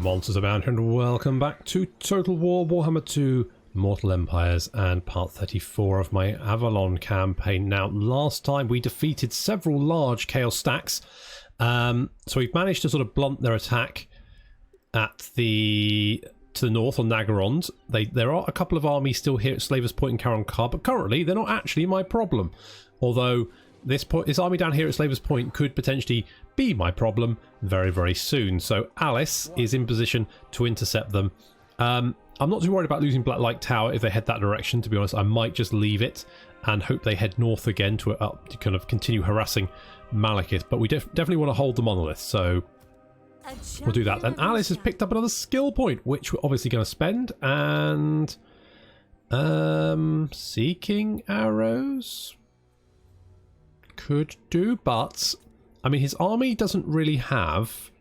monsters abound, and welcome back to Total War Warhammer 2 Mortal Empires and part 34 of my Avelorn campaign. Now, last time we defeated several large chaos stacks, so we've managed to sort of blunt their attack to the north on Nagarond. There are a couple of armies still here at Slavers Point and Caron Car, but currently they're not actually my problem. Although this army down here at Slavers Point could potentially be my problem very, very soon. So Alice is in position to intercept them. I'm not too worried about losing Black Light Tower if they head that direction, to be honest. I might just leave it and hope they head north again to kind of continue harassing Malekith. But we definitely want to hold the monolith, so we'll do that. And Alice has picked up another skill point, which we're obviously going to spend. And seeking arrows could do, but I mean his army doesn't really have.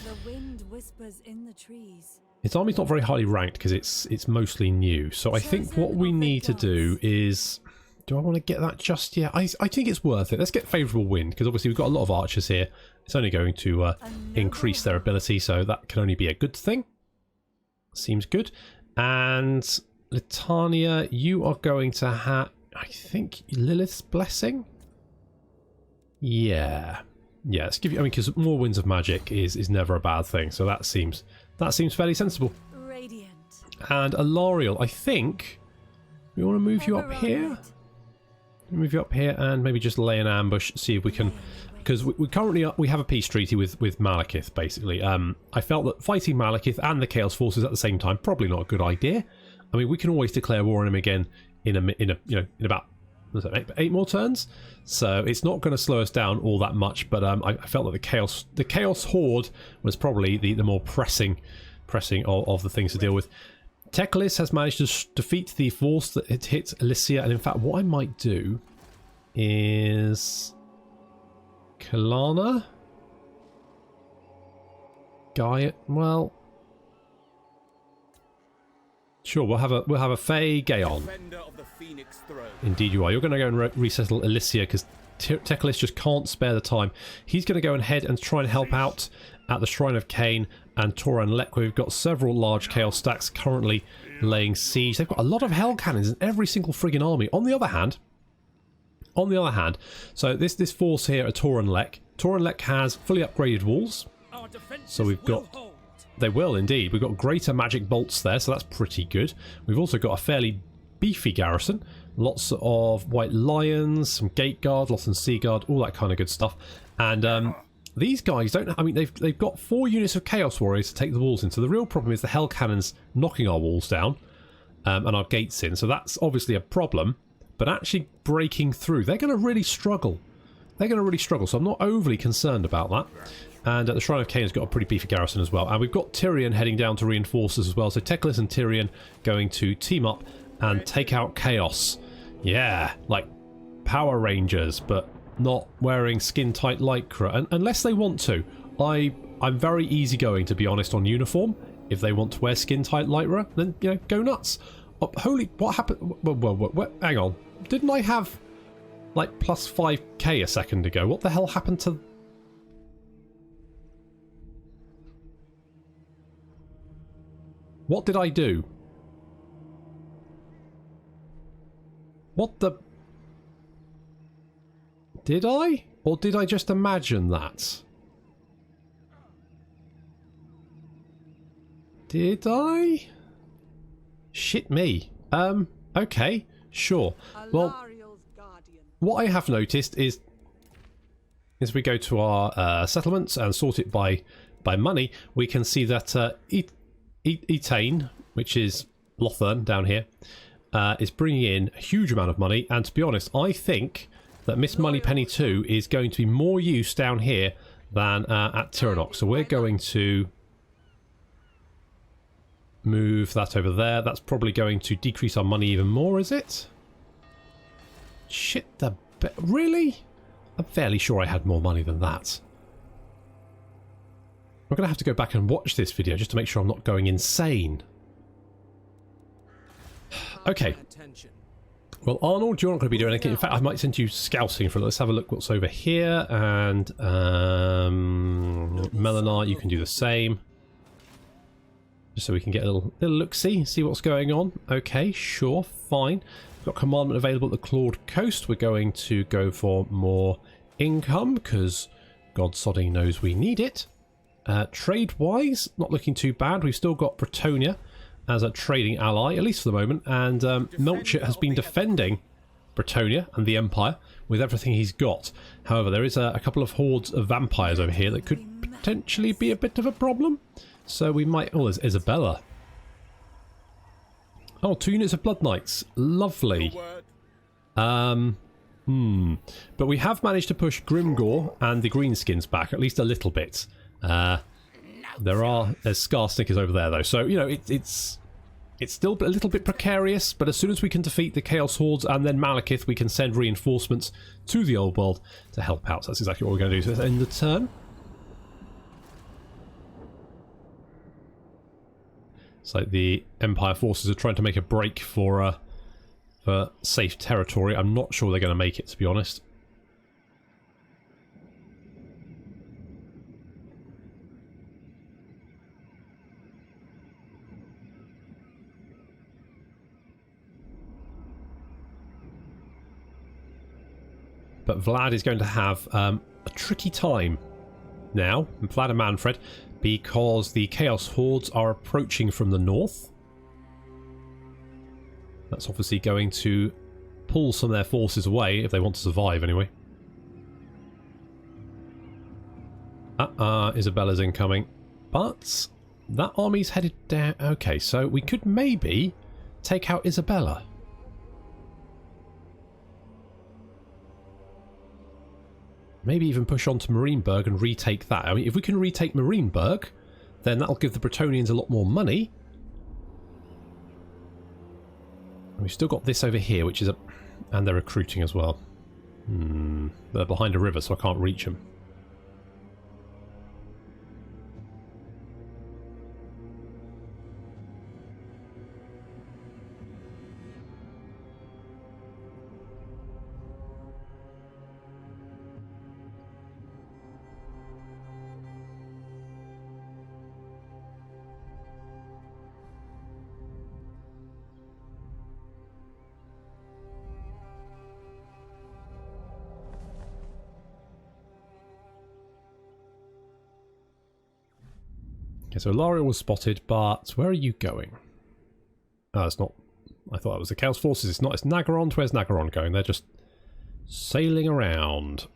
The wind whispers in the trees. His army's not very highly ranked because it's mostly new. So I think what we need to do is, do I want to get that just yet? I think it's worth it. Let's get favourable wind, because obviously we've got a lot of archers here. It's only going to increase their ability, so that can only be a good thing. Seems good. And Litania, you are going to have, I think, Lilith's Blessing? Yeah. Yeah, let's give you, I mean, because more winds of magic is never a bad thing, so that seems fairly sensible. Radiant. And Alariel, I think we want to move you up here. Move you up here and maybe just lay an ambush, see if we can, because we currently have a peace treaty with Malekith, basically. I felt that fighting Malekith and the Chaos Forces at the same time probably not a good idea. I mean, we can always declare war on him again in about 8 more turns, so it's not going to slow us down all that much. But I felt that the Chaos Horde was probably the more pressing of the things to deal with. Teclis has managed to defeat the force that hit Alicia, and in fact what I might do is Kalana Gaia, well, sure, we'll have a Fey Gaon. Indeed you are. You're going to go and resettle Alicia because Teclis just can't spare the time. He's going to go ahead and try and help out at the Shrine of Cain and Toran Lek, where we've got several large chaos stacks currently laying siege. They've got a lot of hell cannons in every single friggin' army. On the other hand, so this force here at Toran Lek has fully upgraded walls. So we've got, they will indeed. We've got greater magic bolts there, so that's pretty good. We've also got a fairly beefy garrison. Lots of white lions, some gate guard, Lothern sea guard, all that kind of good stuff. And these guys don't, I mean, they've got 4 units of chaos warriors to take the walls in. So the real problem is the hell cannons knocking our walls down and our gates in. So that's obviously a problem. But actually breaking through, they're going to really struggle. They're going to really struggle. So I'm not overly concerned about that. And the Shrine of Cain has got a pretty beefy garrison as well. And we've got Tyrion heading down to reinforce us as well. So Teclis and Tyrion going to team up and take out Chaos. Yeah, like Power Rangers, but not wearing skin-tight lycra. And unless they want to. I'm very easygoing, to be honest, on uniform. If they want to wear skin-tight lycra, then, you know, go nuts. Oh, holy, what happened? Whoa, hang on. Didn't I have, like, plus 5k a second ago? What the hell happened to... What did I do? What the... Did I? Or did I just imagine that? Did I? Shit me. Okay, sure. Well, what I have noticed is we go to our settlements and sort it by money, we can see that Etain, which is Lothern down here, is bringing in a huge amount of money. And to be honest, I think that Miss Moneypenny 2 is going to be more use down here than at Tiranoc. So we're going to move that over there. That's probably going to decrease our money even more, is it? Shit the... Really? I'm fairly sure I had more money than that. I'm going to have to go back and watch this video just to make sure I'm not going insane. Okay. Well, Arnold, you're not going to be doing anything. In fact, I might send you scouting for it. Let's have a look what's over here. And Melinar, you can do the same. Just so we can get a little look-see, see what's going on. Okay, sure, fine. We've got commandment available at the Clawed Coast. We're going to go for more income, because God sodding knows we need it. Trade-wise, not looking too bad. We've still got Bretonia as a trading ally, at least for the moment, and Melchett has been defending Bretonia and the Empire with everything he's got. However, there is a couple of hordes of vampires over here that could potentially be a bit of a problem, so we might... Oh, there's Isabella. Oh, 2 units of Blood Knights. Lovely. But we have managed to push Grimgore and the Greenskins back, at least a little bit. There's Scar Snickers over there though, so you know it's still a little bit precarious, but as soon as we can defeat the Chaos Hordes and then Malekith, we can send reinforcements to the old world to help out. So that's exactly what we're going to do. So let's end the turn. It's like the Empire forces are trying to make a break for safe territory. I'm not sure they're going to make it, to be honest. But Vlad is going to have a tricky time now, Vlad and Manfred, because the Chaos Hordes are approaching from the north. That's obviously going to pull some of their forces away if they want to survive anyway. Isabella's incoming. But that army's headed down. Okay, so we could maybe take out Isabella. Maybe even push on to Marienburg and retake that. I mean, if we can retake Marienburg, then that'll give the Bretonians a lot more money. And we've still got this over here, which is a... And they're recruiting as well. They're behind a river, so I can't reach them. Okay, so Laria was spotted, but where are you going? Oh, it's not... I thought that was the Chaos Forces. It's not. It's Nagorond. Where's Nagorond going? They're just sailing around.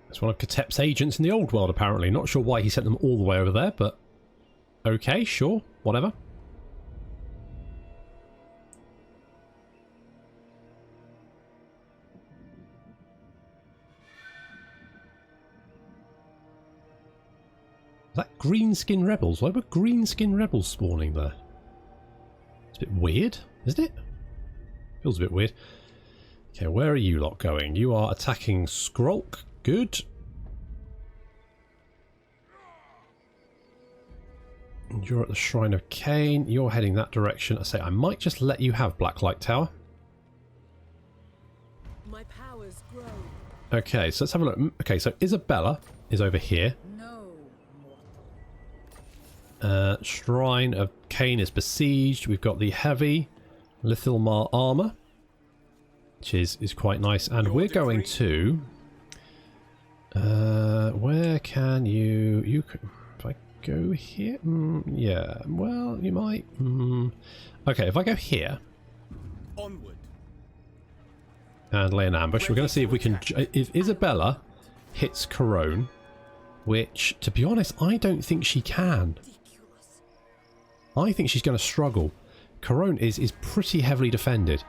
It's one of Katep's agents in the old world, apparently. Not sure why he sent them all the way over there, but... Okay, sure. Whatever. Is that Greenskin Rebels? Why were Greenskin Rebels spawning there? It's a bit weird, isn't it? Feels a bit weird. Okay, where are you lot going? You are attacking Skrolk. Good. And you're at the Shrine of Cain. You're heading that direction. I say I might just let you have Blacklight Tower. My powers grow. Okay, so let's have a look. Okay, so Isabella is over here. No. Shrine of Cain is besieged. We've got the heavy Lithilmar armor, which is quite nice. And we're going to... where can you... You can... If I go here? Yeah, well, you might... Okay, if I go here... Onward. And lay an ambush, we're going to see if we can... If Isabella hits Corone, which, to be honest, I don't think she can. I think she's going to struggle. Corone is pretty heavily defended.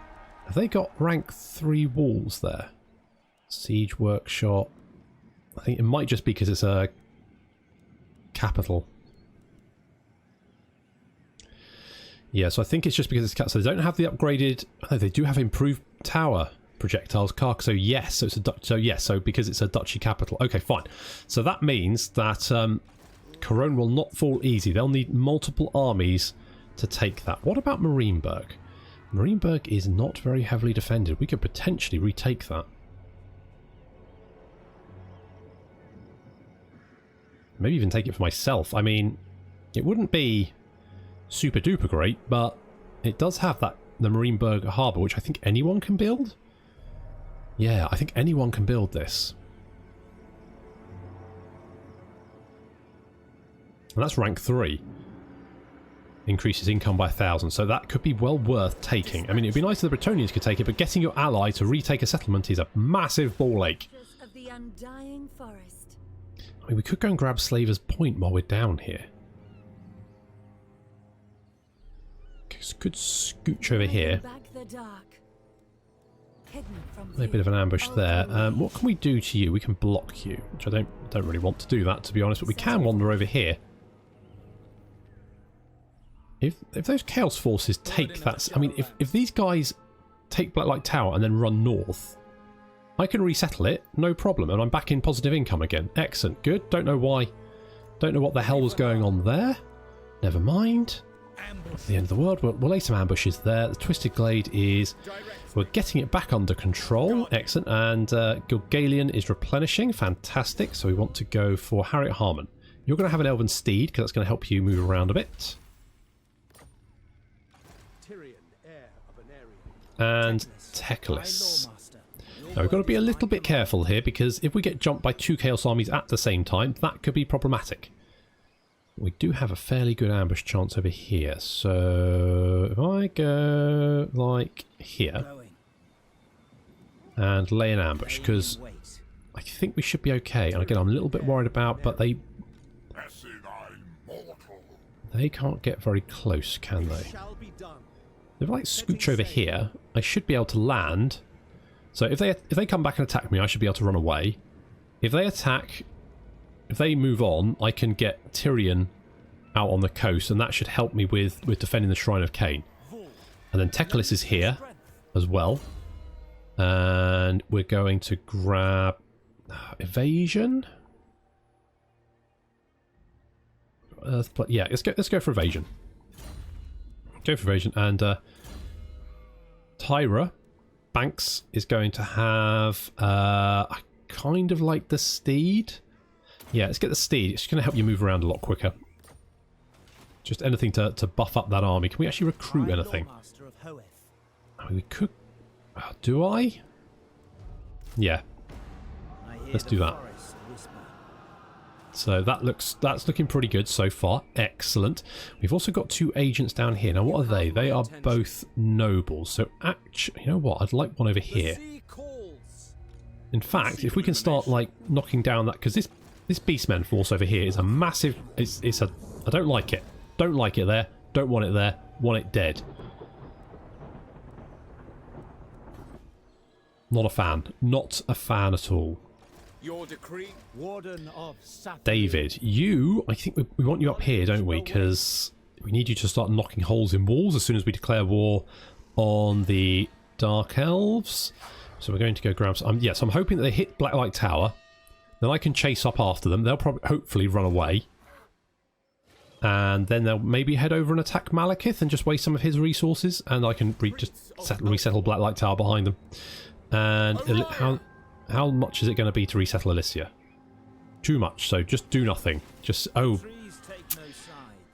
Have they got rank 3 walls there? Siege Workshop... I think it might just be because it's a capital. Yeah, so I think it's just because it's cut. So they don't have the upgraded. Oh, they do have improved tower projectiles, car. So yes, so it's a so because it's a duchy capital. Okay, fine. So that means that Cologne will not fall easy. They'll need multiple armies to take that. What about Marienburg? Marienburg is not very heavily defended. We could potentially retake that. Maybe even take it for myself. I mean, it wouldn't be super duper great, but it does have the Marienburg harbour, which I think anyone can build. Yeah, I think anyone can build this. And that's rank 3. Increases income by 1,000, so that could be well worth taking. I mean, it'd be nice if the Bretonians could take it, but getting your ally to retake a settlement is a massive ball ache. Of the undying forest. I mean, we could go and grab Slaver's Point while we're down here. Could scooch over here. A bit of an ambush there. What can we do to you? We can block you, which I don't really want to do that, to be honest, but we can wander over here. If those Chaos Forces take that... I mean, if these guys take Black Light Tower and then run north, I can resettle it, no problem, and I'm back in positive income again. Excellent, good. Don't know why. Don't know what the hell was going on there. Never mind. At the end of the world, we'll lay some ambushes there. The Twisted Glade is... We're getting it back under control. Excellent. And Gilgalian is replenishing. Fantastic. So we want to go for Harriet Harmon. You're going to have an Elven Steed, because that's going to help you move around a bit. And Teclis. Now we've got to be a little bit careful here, because if we get jumped by 2 Chaos armies at the same time, that could be problematic. We do have a fairly good ambush chance over here, so if I go like here and lay an ambush, because I think we should be okay. And again, I'm a little bit worried about, but they can't get very close, can they? If I like scooch over here, I should be able to land. So if they come back and attack me, I should be able to run away. If they attack, if they move on, I can get Tyrion out on the coast, and that should help me with defending the Shrine of Cain. And then Teclis is here as well. And we're going to grab evasion. Yeah, let's go for evasion. Go for evasion. And Tyra Banks is going to have I kind of like the steed. Yeah, let's get the steed. It's going to help you move around a lot quicker. Just anything to buff up that army. Can we actually recruit anything? I mean, we could... do I? Yeah. Let's do that. So that's looking pretty good so far. Excellent. We've also got 2 agents down here. Now, what are they? They are both nobles. So, actually, you know what? I'd like one over here. In fact, if we can start, like, knocking down that... Because this Beastmen force over here is a massive... It's a... I don't like it. Don't like it there. Don't want it there. Want it dead. Not a fan. Not a fan at all. Your decree, Warden of David, I think we want you up here, don't we? Because we need you to start knocking holes in walls as soon as we declare war on the Dark Elves. So we're going to go grab some... yes, I'm hoping that they hit Blacklight Tower. Then I can chase up after them. They'll probably, hopefully, run away. And then they'll maybe head over and attack Malekith and just waste some of his resources. And I can just resettle Blacklight Tower behind them. And how much is it going to be to resettle Elysia? Too much, so just do nothing. Just... oh,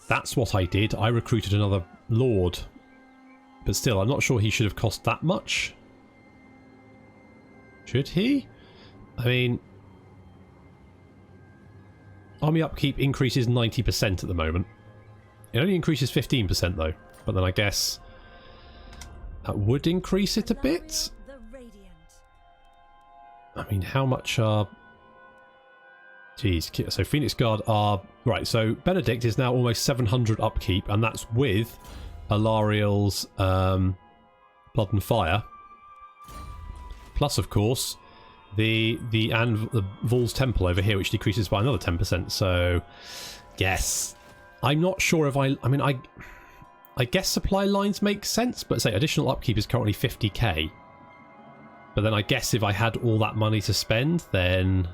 that's what I did. I recruited another lord. But still, I'm not sure he should have cost that much. Should he? I mean... army upkeep increases 90% at the moment. It only increases 15% though. But then I guess... that would increase it a bit? I mean, how much are... Jeez, so Phoenix Guard are... right, so Benedict is now almost 700 upkeep, and that's with Alariel's Blood and Fire. Plus, of course, the Vol's Temple over here, which decreases by another 10%, so... yes. I'm not sure if I mean, I I guess supply lines make sense, but say additional upkeep is currently 50k. But then I guess if I had all that money to spend, then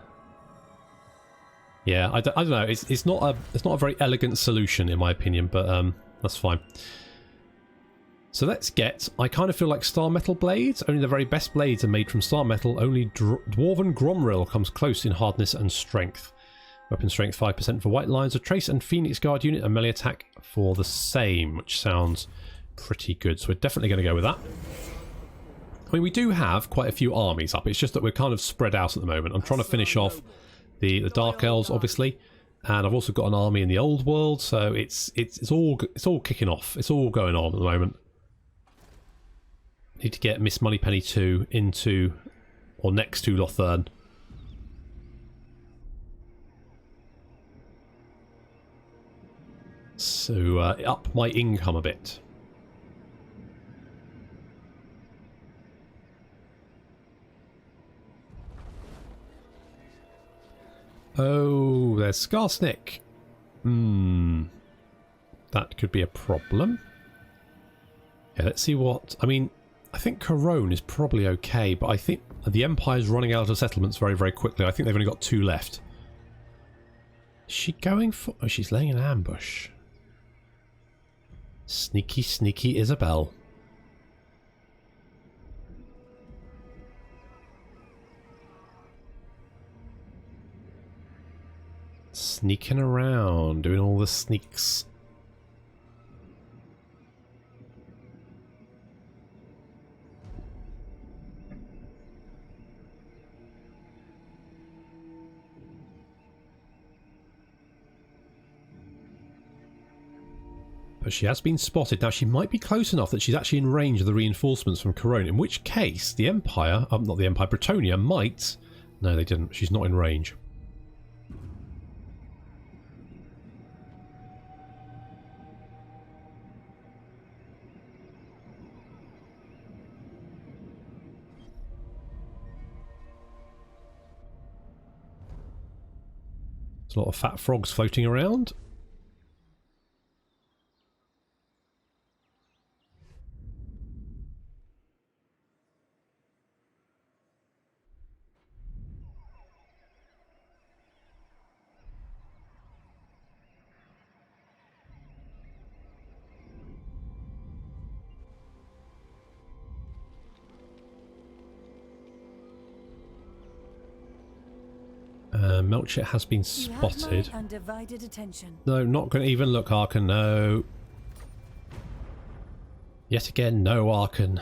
yeah, I don't know. It's not a very elegant solution in my opinion, but that's fine. So let's get. I kind of feel like Star Metal blades. Only the very best blades are made from Star Metal. Only Dwarven Gromril comes close in hardness and strength. Weapon strength 5% for white lions, a trace and Phoenix Guard unit, and melee attack for the same, which sounds pretty good. So we're definitely going to go with that. I mean, we do have quite a few armies up. It's just that we're kind of spread out at the moment. I'm trying to finish off the Dark Elves, obviously, and I've also got an army in the Old World. So it's all kicking off. It's all going on at the moment. Need to get Miss Moneypenny 2 into or next to Lothern. So up my income a bit. Oh, there's Skarsnik. That could be a problem. Yeah, let's see what... I mean, I think Corone is probably okay, but I think the Empire's running out of settlements very, very quickly. I think they've only got 2 left. Is she going for... Oh, she's laying an ambush. Sneaky, sneaky Isabel. Sneaking around, doing all the sneaks. But she has been spotted. Now, she might be close enough that she's actually in range of the reinforcements from Corone, in which case the Empire, not the Empire, Bretonia might... No, they didn't. She's not in range. There's a lot of fat frogs floating around. Melchett has been spotted. Undivided attention. No, not going to even look, Arkan. No. Yet again, no, Arkan.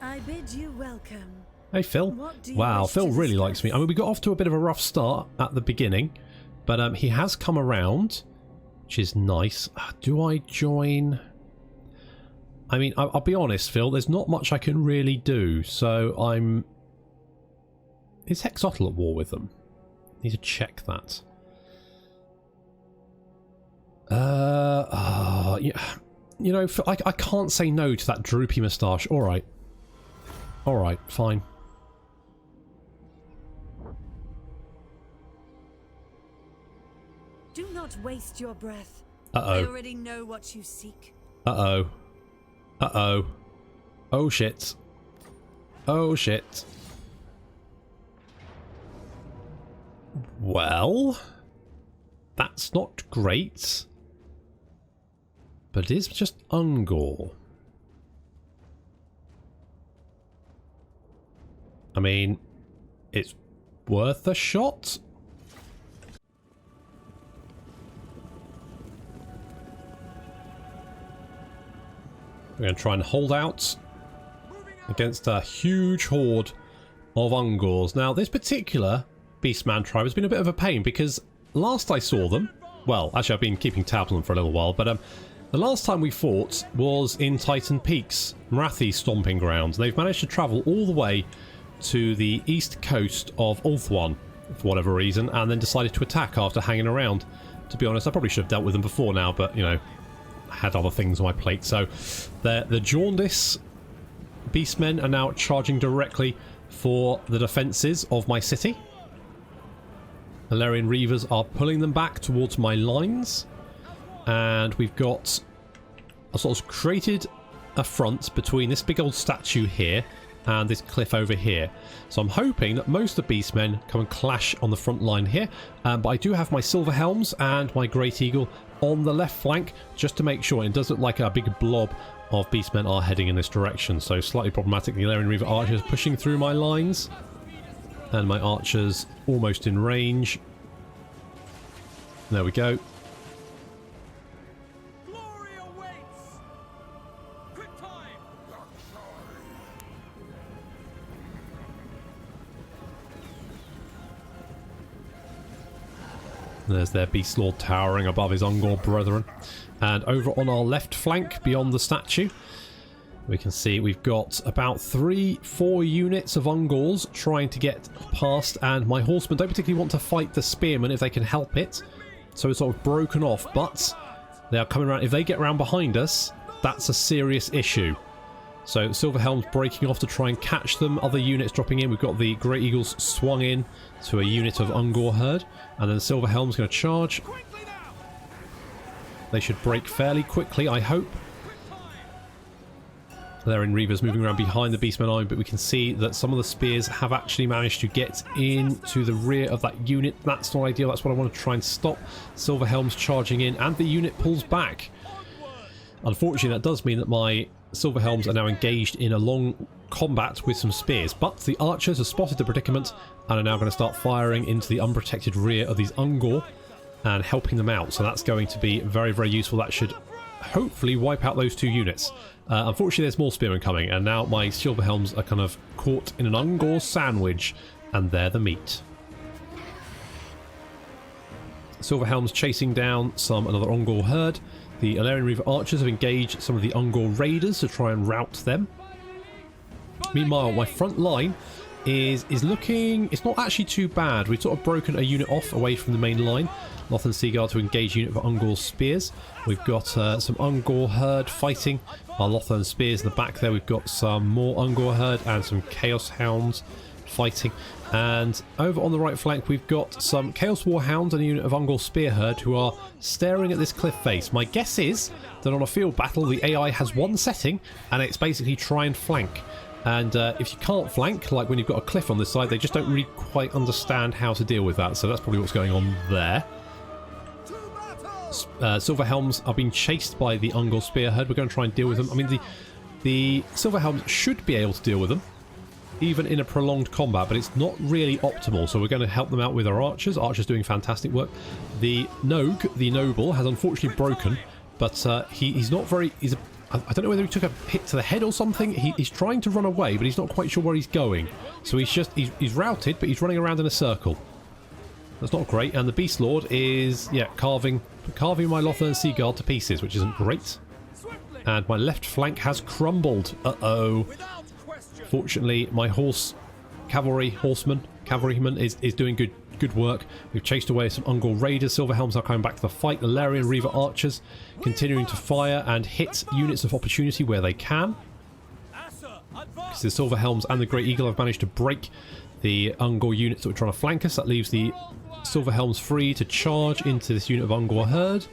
I bid you welcome. Hey, Phil. Wow, Phil really likes me. I mean, we got off to a bit of a rough start at the beginning, but he has come around, which is nice. Do I join? I mean, I'll be honest, Phil. There's not much I can really do, so I'm... Is Hexotl at war with them? Need to check that. Yeah, you know, I can't say no to that droopy moustache. All right, fine. Do not waste your breath. Uh-oh. I already know what you seek. Uh-oh. Uh-oh. Oh, shit. Oh, shit. Well, that's not great, but it is just Ungor. I mean, it's worth a shot. We're going to try and hold out against a huge horde of Ungors. Now, this particular Beastman tribe has been a bit of a pain because last I saw them, well, actually I've been keeping tabs on them for a little while, but the last time we fought was in Titan Peaks, Marathi stomping grounds. They've managed to travel all the way to the east coast of Ulthuan for whatever reason, and then decided to attack after hanging around. To be honest, I probably should have dealt with them before now, but, you know, I had other things on my plate. So the Jaundice Beastmen are now charging directly for the defences of my city. Valerian Reavers are pulling them back towards my lines. And we've got I sort of created a front between this big old statue here and this cliff over here. So I'm hoping that most of the Beastmen come and clash on the front line here. But I do have my Silver Helms and my Great Eagle on the left flank just to make sure. It does look like a big blob of Beastmen are heading in this direction. So slightly problematic. The Avelorn Reaver archers pushing through my lines. And my archers almost in range. There we go. Glory awaits. Quick time. There's their Beast Lord towering above his Ungor brethren. And over on our left flank, beyond the statue, we can see we've got about 3-4 units of Ungors trying to get past, and my horsemen don't particularly want to fight the spearmen if they can help it. So it's sort of broken off, but they are coming around. If they get around behind us, that's a serious issue. So Silver Helm's breaking off to try and catch them. Other units dropping in. We've got the Great Eagles swung in to a unit of Ungor herd. And then Silver Helm's going to charge. They should break fairly quickly, I hope. They're in Reavers moving around behind the Beastmen line, but we can see that some of the spears have actually managed to get into the rear of that unit. That's not ideal. That's what I want to try and stop. Silver Helm's charging in, and the unit pulls back. Unfortunately, that does mean that my Silver Helms are now engaged in a long combat with some spears, but the archers have spotted the predicament and are now going to start firing into the unprotected rear of these Ungor and helping them out. So that's going to be very, very useful. That should hopefully wipe out those two units. Unfortunately, there's more spearmen coming, and now my Silver Helms are kind of caught in an Ungor sandwich, and they're the meat. Silver Helms chasing down another Ungor herd. The Avelorn Reaver archers have engaged some of the Ungor raiders to try and rout them. Meanwhile, my front line is looking... It's not actually too bad. We've sort of broken a unit off away from the main line. Lothern Seaguard to engage unit of Ungor spears. We've got some Ungor herd fighting our Lothern spears in the back there. We've got some more Ungor herd and some Chaos Hounds fighting. And over on the right flank, we've got some Chaos Warhounds and a unit of Ungor spear herd who are staring at this cliff face. My guess is that on a field battle, the AI has one setting, and it's basically try and flank. And if you can't flank, like when you've got a cliff on this side, they just don't really quite understand how to deal with that. So that's probably what's going on there. Silver Helms are being chased by the Ungor spear herd. We're going to try and deal with them. I mean, the Silver Helms should be able to deal with them, even in a prolonged combat, but it's not really optimal. So we're going to help them out with our archers. Archers doing fantastic work. The Nogue, the noble, has unfortunately broken, but he's not very... I don't know whether he took a hit to the head or something. He's trying to run away, but he's not quite sure where he's going. So he's routed, but he's running around in a circle. That's not great. And the Beast Lord is, yeah, carving my Lothern Seaguard to pieces, which isn't great. And my left flank has crumbled. Fortunately, my cavalryman is doing good work. We've chased away some Ungor raiders. Silver Helms are coming back to the fight. The Avelorn Reaver archers continuing to fire and hit units of opportunity where they can. Because the Silver Helms and the Great Eagle have managed to break the Ungor units that were trying to flank us. That leaves the Silver Helms free to charge into this unit of Ungor herd,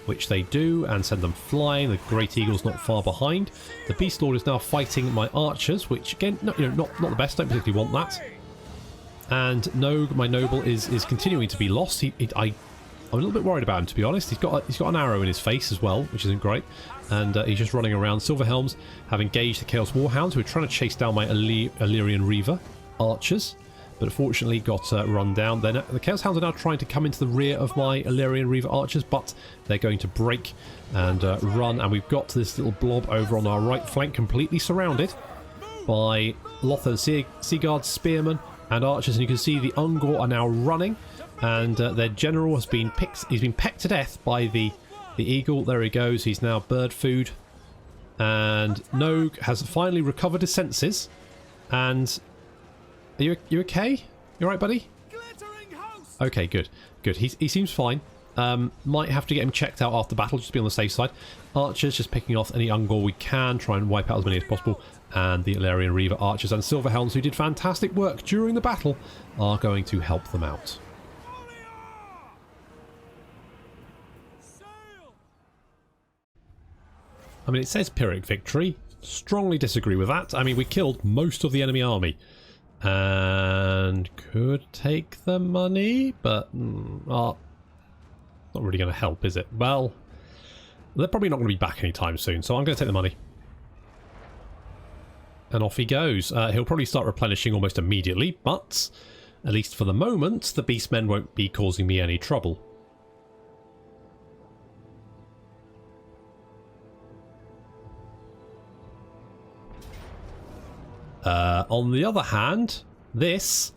which they do, and send them flying. The Great Eagle's not far behind. The Beast Lord is now fighting my archers, which again, not the best. Don't particularly want that. And Nogue, my noble, is continuing to be lost. I'm a little bit worried about him, to be honest. He's got an arrow in his face as well, which isn't great. And he's just running around. Silver Helms have engaged the Chaos Warhounds, who are trying to chase down my Avelorn Reaver archers, but fortunately got run down. The Chaos Hounds are now trying to come into the rear of my Avelorn Reaver archers, but they're going to break and run. And we've got this little blob over on our right flank, completely surrounded by Lothern Seaguard spearmen and archers. And you can see the Ungor are now running, and their general has been picked. He's been pecked to death by the eagle. There he goes. He's now bird food. And Nogue has finally recovered his senses. And are you okay? You alright, buddy? Okay, good. He seems fine. Might have to get him checked out after battle, just to be on the safe side. Archers just picking off any Ungor we can, try and wipe out as many as possible. And the Avelorn Reaver archers and Silver Helms, who did fantastic work during the battle, are going to help them out. I mean, it says Pyrrhic victory. Strongly disagree with that. I mean, we killed most of the enemy army. And could take the money, but not really going to help, is it? Well, they're probably not going to be back anytime soon, so I'm going to take the money. And off he goes. He'll probably start replenishing almost immediately, but at least for the moment, the Beastmen won't be causing me any trouble. On the other hand, this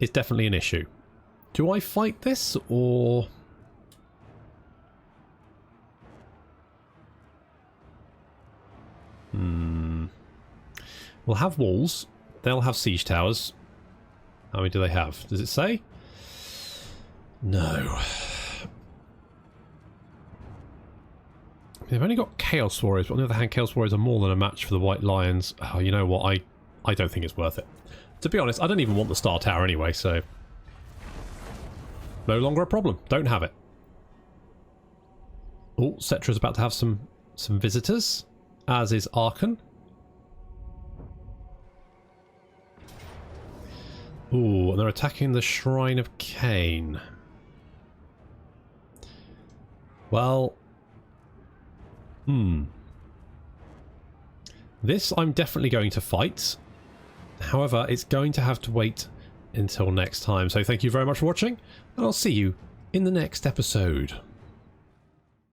is definitely an issue. Do I fight this, or... We'll have walls. They'll have siege towers. How many do they have? Does it say? No. They've only got Chaos Warriors, but on the other hand, Chaos Warriors are more than a match for the White Lions. Oh, you know what? I don't think it's worth it. To be honest, I don't even want the Star Tower anyway, so... No longer a problem. Don't have it. Oh, Cetra's about to have some visitors, as is Archon. Ooh, and they're attacking the Shrine of Cain. Well... This I'm definitely going to fight. However, it's going to have to wait until next time. So thank you very much for watching, and I'll see you in the next episode.